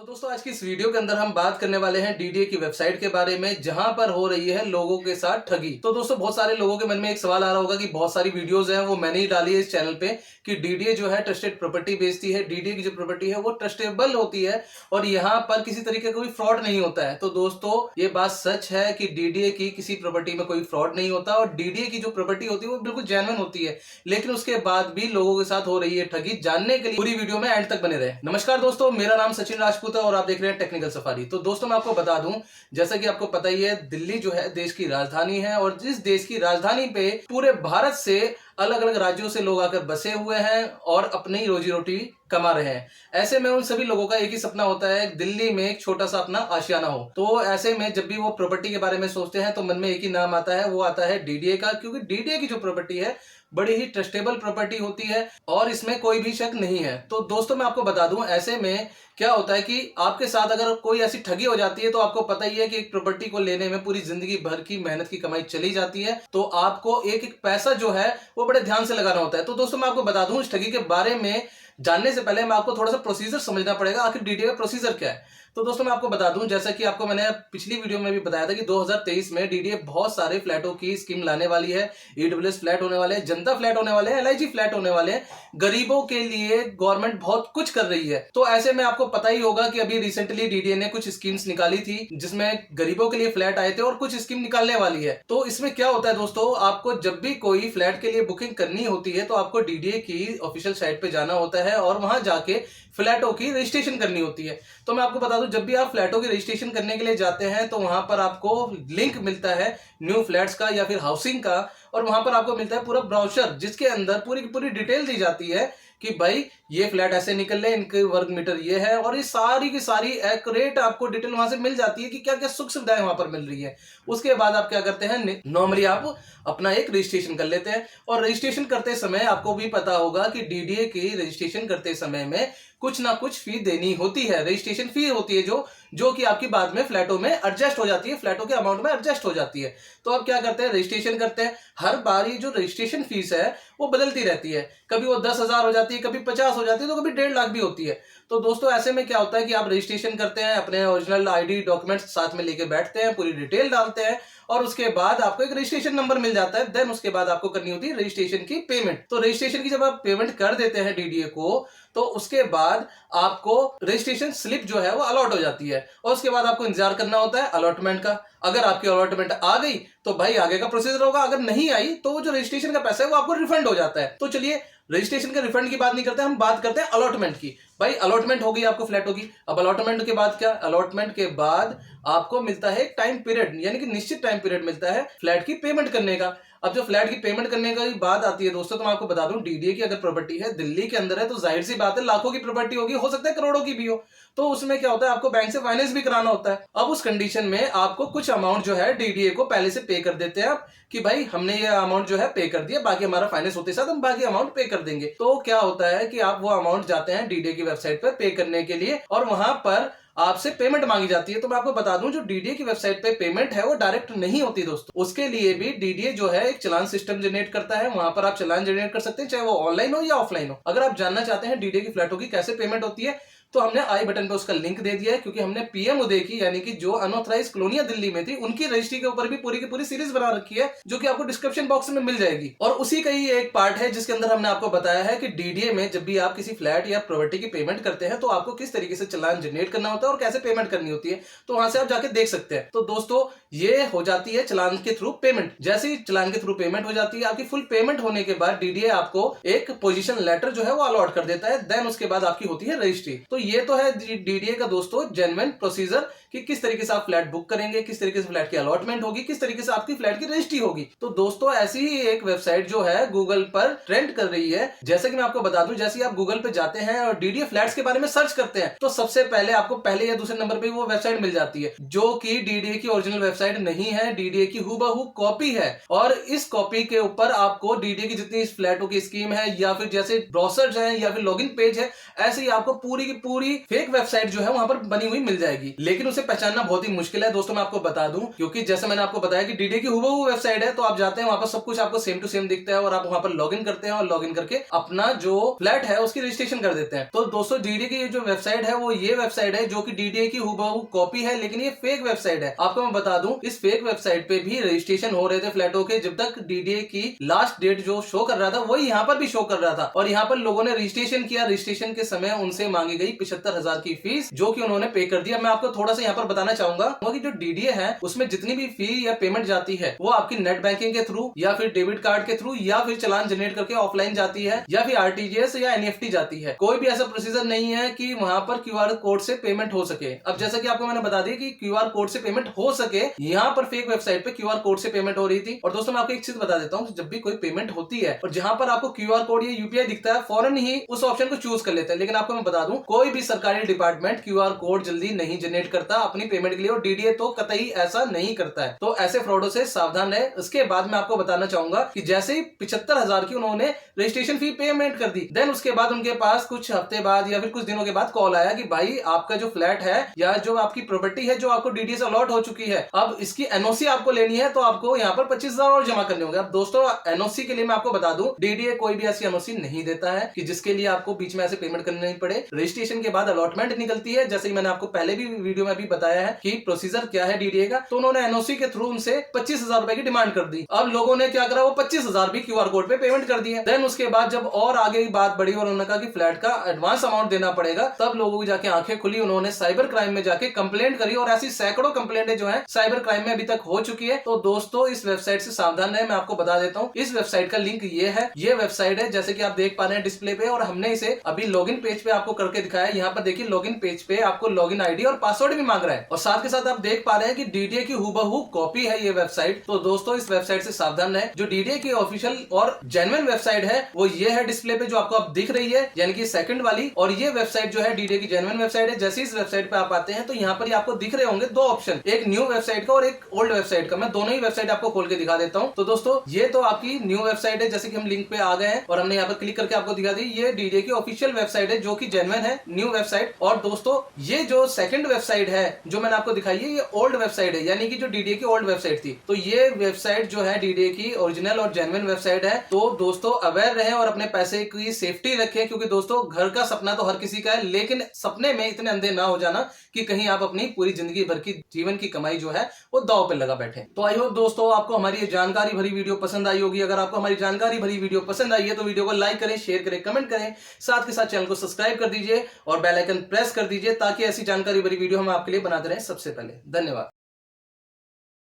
दोस्तों आज की इस वीडियो के अंदर हम बात करने वाले हैं डीडीए की वेबसाइट के बारे में जहां पर हो रही है लोगों के साथ ठगी। तो दोस्तों बहुत सारे लोगों के मन में एक सवाल आ रहा होगा कि बहुत सारी वीडियोस हैं वो मैंने ही डाली है इस चैनल पे कि डीडीए जो है ट्रस्टेड प्रॉपर्टी बेचती है, डीडीए की जो प्रॉपर्टी है वो ट्रस्टेबल होती है और यहाँ पर किसी तरीके का कोई फ्रॉड नहीं होता है। तो दोस्तों ये बात सच है कि डीडीए की किसी प्रॉपर्टी में कोई फ्रॉड नहीं होता और डीडीए की जो प्रॉपर्टी होती है वो बिल्कुल जेन्युइन होती है, लेकिन उसके बाद भी लोगों के साथ हो रही है ठगी। जानने के लिए पूरी वीडियो में एंड तक बने रहे। नमस्कार दोस्तों, मेरा नाम सचिन राजपूत है और आप देख रहे हैं टेक्निकल सफारी। तो दोस्तों मैं आपको बता दूं, जैसा कि आपको पता ही है, दिल्ली जो है देश की राजधानी है और जिस देश की राजधानी पे पूरे भारत से अलग अलग राज्यों से लोग आकर बसे हुए हैं और अपनी रोजी रोटी कमा रहे हैं। ऐसे में उन सभी लोगों का एक ही सपना होता है, दिल्ली में एक छोटा सा अपना आशियाना हो। तो ऐसे में जब भी वो प्रॉपर्टी के बारे में सोचते हैं तो मन में एक ही नाम आता है, वो आता है डीडीए का, क्योंकि डीडीए की जो प्रॉपर्टी है बड़ी ही ट्रस्टेबल प्रॉपर्टी होती है और इसमें कोई भी शक नहीं है। तो दोस्तों मैं आपको बता दूं, ऐसे में क्या होता है कि आपके साथ अगर कोई ऐसी ठगी हो जाती है तो आपको पता ही है कि एक प्रॉपर्टी को लेने में पूरी जिंदगी भर की मेहनत की कमाई चली जाती है, तो आपको एक एक पैसा जो है वो बड़े ध्यान से लगाना होता है। तो दोस्तों मैं आपको बता दूं, इस ठगी के बारे में जानने से पहले मैं आपको थोड़ा सा प्रोसीजर समझना पड़ेगा, आखिर डीडीए का प्रोसीजर क्या है। तो दोस्तों मैं आपको बता दूं, जैसा कि आपको मैंने पिछली वीडियो में भी बताया था कि 2023 में डीडीए बहुत सारे फ्लैटों की स्कीम लाने वाली है। ईडब्ल्यूएस फ्लैट होने वाले हैं, जनता फ्लैट होने वाले हैं, एलआईजी फ्लैट होने वाले हैं। गरीबों के लिए गवर्नमेंट बहुत कुछ कर रही है। तो ऐसे में आपको पता ही होगा कि अभी रिसेंटली डीडीए ने कुछ स्कीम्स निकाली थी जिसमें गरीबों के लिए फ्लैट आए थे और कुछ स्कीम निकालने वाली है। तो इसमें क्या होता है दोस्तों, आपको जब भी कोई फ्लैट के लिए बुकिंग करनी होती है तो आपको डीडीए की ऑफिशियल साइट पे जाना होता है और वहां जाके फ्लैटों की रजिस्ट्रेशन करनी होती है। तो मैं आपको बता दूं, जब भी आप फ्लैटों की रजिस्ट्रेशन करने के लिए जाते हैं तो वहां पर आपको लिंक मिलता है न्यू फ्लैट्स का या फिर हाउसिंग का, और वहां पर आपको मिलता है पूरा ब्राउचर जिसके अंदर पूरी की पूरी डिटेल दी जाती है कि भाई ये फ्लैट ऐसे निकल रहे, इनके वर्ग मीटर ये है, और ये सारी की सारी एक्यूरेट आपको डिटेल वहां से मिल जाती है कि क्या क्या सुख सुविधाएं वहां पर मिल रही है। उसके बाद आप क्या करते हैं, नॉर्मली आप अपना एक रजिस्ट्रेशन कर लेते हैं और रजिस्ट्रेशन करते समय आपको भी पता होगा कि डीडीए की रजिस्ट्रेशन करते समय में कुछ ना कुछ फी देनी होती है। रजिस्ट्रेशन फी होती है जो कि आपकी बाद में फ्लैटों में एडजस्ट हो जाती है, फ्लैटों के अमाउंट में एडजस्ट हो जाती है। तो आप क्या करते हैं, रजिस्ट्रेशन करते हैं। हर बार ये जो रजिस्ट्रेशन फीस है वो बदलती रहती है, कभी वो 10,000 हो जाती है, कभी 50 हो जाती है, तो कभी 1.5 लाख भी होती है। तो दोस्तों ऐसे में क्या होता है कि आप रजिस्ट्रेशन करते हैं, अपने ओरिजिनल आईडी डॉक्यूमेंट्स साथ में लेके बैठते हैं, पूरी डिटेल डालते हैं और उसके बाद आपको एक रजिस्ट्रेशन नंबर मिल जाता है। देन उसके बाद आपको करनी होती है रजिस्ट्रेशन की पेमेंट। तो रजिस्ट्रेशन की जब आप पेमेंट कर देते हैं डीडीए को, तो उसके बाद आपको रजिस्ट्रेशन स्लिप जो है वो अलॉट हो जाती है और उसके बाद आपको इंतजार करना होता है अलॉटमेंट का। अगर आपकी अलॉटमेंट आ गई तो भाई आगे का प्रोसीजर होगा, अगर नहीं आई तो वो जो रजिस्ट्रेशन का पैसा है वो आपको रिफंड हो जाता है। तो चलिए रजिस्ट्रेशन के रिफंड की बात नहीं करते, हम बात करते हैं अलॉटमेंट की। भाई अलॉटमेंट हो गई आपको फ्लैटों की। अब अलॉटमेंट के बाद क्या, अलॉटमेंट के बाद आपको मिलता है एक टाइम पीरियड, यानी कि निश्चित टाइम पीरियड मिलता है फ्लैट की पेमेंट करने का। अब जो फ्लैट की पेमेंट करने की बात आती है दोस्तों, तो मैं आपको बता दूं, डीडीए की अगर प्रॉपर्टी है दिल्ली के अंदर है तो जाहिर सी बात है लाखों की प्रॉपर्टी होगी, हो सकता है करोड़ों की भी हो। तो उसमें क्या होता है, आपको बैंक से फाइनेंस भी कराना होता है। अब उस कंडीशन में आपको कुछ अमाउंट जो है डीडीए को पहले से पे कर देते हैं आप कि भाई हमने ये अमाउंट जो है पे कर दिया, बाकी हमारा फाइनेंस होते साथ हम बाकी अमाउंट पे कर देंगे। तो क्या होता है कि आप वो अमाउंट जाते हैं डीडीए की वेबसाइट पर पे करने के लिए और वहां पर आपसे पेमेंट मांगी जाती है। तो मैं आपको बता दूं, जो डीडीए की वेबसाइट पे पेमेंट है वो डायरेक्ट नहीं होती दोस्तों। उसके लिए भी डीडीए जो है एक चालान सिस्टम जनरेट करता है, वहां पर आप चालान जनरेट कर सकते हैं, चाहे वो ऑनलाइन हो या ऑफलाइन हो। अगर आप जानना चाहते हैं डीडीए की फ्लैटों की कैसे पेमेंट होती है तो हमने आई बटन पे उसका लिंक दे दिया है, क्योंकि हमने पीएम उदय की, यानी कि जो अनऑथराइज्ड कॉलोनियां दिल्ली में थी, उनकी रजिस्ट्री के ऊपर भी पूरी की पूरी सीरीज बना रखी है, जो कि आपको डिस्क्रिप्शन बॉक्स में मिल जाएगी। और उसी का ही एक पार्ट है जिसके अंदर हमने आपको बताया है कि डीडीए में जब भी आप किसी फ्लैट या प्रॉपर्टी की पेमेंट करते हैं तो आपको किस तरीके से चालान जनरेट करना होता है और कैसे पेमेंट करनी होती है। तो वहां से आप जाके देख सकते हैं। तो दोस्तों ये हो जाती है चालान के थ्रू पेमेंट। जैसे ही चालान के थ्रू पेमेंट हो जाती है, आपकी फुल पेमेंट होने के बाद डीडीए आपको एक पोजीशन लेटर जो है वो अलॉट कर देता है। देन उसके बाद आपकी होती है रजिस्ट्री। तो ये तो है डीडीए का दोस्तों जेन्युइन प्रोसीजर कि किस तरीके से आप फ्लैट बुक करेंगे, किस तरीके से फ्लैट की अलॉटमेंट होगी, किस तरीके से आपकी फ्लैट की रजिस्ट्री होगी। तो दोस्तों ऐसी ही एक वेबसाइट जो है गूगल पर ट्रेंड कर रही है। जैसे कि मैं आपको बता दूं, जैसे आप गूगल पे जाते हैं और डीडीए फ्लैट्स के बारे में सर्च करते हैं तो सबसे पहले आपको पहले या दूसरे नंबर पे वो वेबसाइट मिल जाती है, जो कि डीडीए की ओरिजिनल वेबसाइट नहीं है, डीडीए की हूबहू कॉपी है। और इस कॉपी के ऊपर आपको डीडीए की जितनी फ्लैटों की स्कीम है या फिर जैसे ब्राउज़र्स हैं या फिर लॉगिन पेज है, ऐसे ही आपको पूरी की पूरी फेक वेबसाइट जो है वहां पर बनी हुई मिल जाएगी, लेकिन उसे पहचानना बहुत ही मुश्किल है दोस्तों। मैं आपको बता दूं, क्योंकि जैसे मैंने आपको बताया कि डीडीए की हूबहू वेबसाइट है, तो आप जाते हैं वहां पर सब कुछ आपको सेम टू सेम दिखता है और आप वहां पर लॉगिन करते हैं और लॉगिन करके अपना जो फ्लैट है उसकी रजिस्ट्रेशन कर देते हैं। तो दोस्तों डीडीए की जो वेबसाइट है वो ये वेबसाइट है जो कि डीडीए की हूबहू कॉपी है, लेकिन ये फेक वेबसाइट है। आपको मैं बता दूं, इस फेक वेबसाइट पे भी रजिस्ट्रेशन हो रहे थे फ्लैटों के, जब तक डीडीए की लास्ट डेट जो शो कर रहा था वही यहाँ पर भी शो कर रहा था। और यहाँ पर लोगों ने रजिस्ट्रेशन किया, रजिस्ट्रेशन के समय उनसे मांगी गई 75,000 की फीस, जो कि उन्होंने पे कर दिया। मैं आपको थोड़ा सा यहाँ पर बताना चाहूंगा कि जो डीडीए है उसमें जितनी भी फी या पेमेंट जाती है वो आपकी नेट बैंकिंग के थ्रू या फिर डेबिट कार्ड के थ्रू या फिर चालान जनरेट करके ऑफलाइन जाती है या फिर आरटीजीएस या एनईएफटी जाती है। कोई भी ऐसा प्रोसीजर नहीं है कि वहां पर क्यूआर कोड से पेमेंट हो सके। अब जैसा कि आपको मैंने बता दिया कि क्यूआर कोड से पेमेंट हो सके, यहाँ पर फेक वेबसाइट पे क्यूआर कोड से पेमेंट हो रही थी। और दोस्तों मैं आपको एक चीज बता देता हूँ, जब भी कोई पेमेंट होती है और जहां पर आपको क्यूआर कोड या यूपीआई दिखता है, फौरन ही उस ऑप्शन को चूज कर लेते हैं। लेकिन आपको मैं बता दूं, कोई भी सरकारी डिपार्टमेंट क्यूआर कोड जल्दी नहीं जनरेट करता अपनी पेमेंट के लिए, और डीडीए तो कतई ऐसा नहीं करता है। तो ऐसे फ्रॉडों से सावधान रहे। उसके बाद मैं आपको बताना चाहूंगा कि जैसे ही 75,000 की उन्होंने रजिस्ट्रेशन फी पेमेंट कर दी, देन उसके बाद उनके पास कुछ हफ्ते बाद या फिर कुछ दिनों के बाद कॉल आया कि भाई आपका जो फ्लैट है या जो आपकी प्रॉपर्टी है जो आपको डीडीए से अलॉट हो चुकी है, अब इसकी एनओसी आपको लेनी है, तो आपको यहाँ पर 25,000 और जमा करने होंगे। अब दोस्तों एनओसी के लिए मैं आपको बता दूं, डीडीए कोई भी ऐसी एनओसी नहीं देता है कि जिसके लिए आपको बीच में ऐसे पेमेंट करनी नहीं पड़े। रजिस्ट्रेशन के बाद अलॉटमेंट निकलती है, जैसे ही मैंने आपको पहले भी वीडियो में भी बताया है कि प्रोसीजर क्या है डीडीए का। तो उन्होंने एनओसी के थ्रू उनसे 25,000 रुपए की डिमांड कर दी। अब लोगों ने क्या करा, वो 25,000 भी क्यूआर कोड पे पेमेंट कर दिए। देन उसके बाद जब और आगे की बात बढ़ी और उन्होंने कहा कि फ्लैट का एडवांस अमाउंट देना पड़ेगा, तब लोगों की जाके आंखें खुली। उन्होंने साइबर क्राइम में जाके कंप्लेंट करी और ऐसी सैकड़ों कंप्लेंटें जो है साइबर क्राइम में अभी तक हो चुकी है। तो दोस्तों इस वेबसाइट से सावधान रहे। मैं आपको बता देता हूँ, इस वेबसाइट का लिंक ये है, ये वेबसाइट है जैसे कि आप देख पा रहे हैं डिस्प्ले पे, और हमने इसे अभी लॉगिन पेज पे आपको करके दिखाया है। यहाँ पर देखिए लॉगिन पेज पे आपको लॉगिन आईडी और पासवर्ड भी मांग रहा है, और साथ के साथ आप देख पा रहे हैं कि डीडीए की हूबहू कॉपी है ये वेबसाइट। तो दोस्तों इस वेबसाइट से सावधान रहे। जो डीडीए की ऑफिशियल और जेन्युइन वेबसाइट है वो ये है डिस्प्ले पे जो आपको अब दिख रही है, यानी कि सेकंड वाली। और ये वेबसाइट जो है डीडीए की जेन्युइन वेबसाइट है। जैसे इस वेबसाइट पे आप आते हैं तो यहाँ पर आपको दिख रहे होंगे दो ऑप्शन, एक न्यू वेबसाइट का और एक ओल्ड वेबसाइट का। मैं दोनों ही वेबसाइट आपको खोल के दिखा देता हूँ। तो दोस्तों ये तो आपकी न्यू वेबसाइट है, जैसे कि हम लिंक पे आ गए हैं और हमने यहाँ पर क्लिक करके आपको दिखा दी। ये डीडीए की ऑफिशियल वेबसाइट है जो कि जेन्युइन है, न्यू वेबसाइट। और दोस्तों ये जो सेकंड वेबसाइट है जो मैंने आपको दिखाई है, ये ओल्ड वेबसाइट है, यानी कि जो डीडीए की ओल्ड वेबसाइट थी। तो ये वेबसाइट जो है डीडीए की ओरिजिनल और जेन्युइन वेबसाइट है। तो दोस्तों अवेयर रहें और अपने पैसे की सेफ्टी रखें, क्योंकि दोस्तों घर का सपना तो हर किसी का है, लेकिन सपने में इतने अंधे ना हो जाना कि कहीं आप अपनी पूरी जिंदगी भर की जीवन की कमाई जो है वो दांव पे लगा बैठे। तो आई होप दोस्तों आपको हमारी ये जानकारी भरी वीडियो पसंद आई होगी। अगर आपको हमारी जानकारी भरी वीडियो पसंद आई है तो वीडियो को लाइक करें, शेयर करें, कमेंट करें, साथ के साथ चैनल को सब्सक्राइब कर दीजिए और बेल आइकन प्रेस कर दीजिए, ताकि ऐसी जानकारी भरी वीडियो हम आपके लिए बनाते रहें सबसे पहले। धन्यवाद।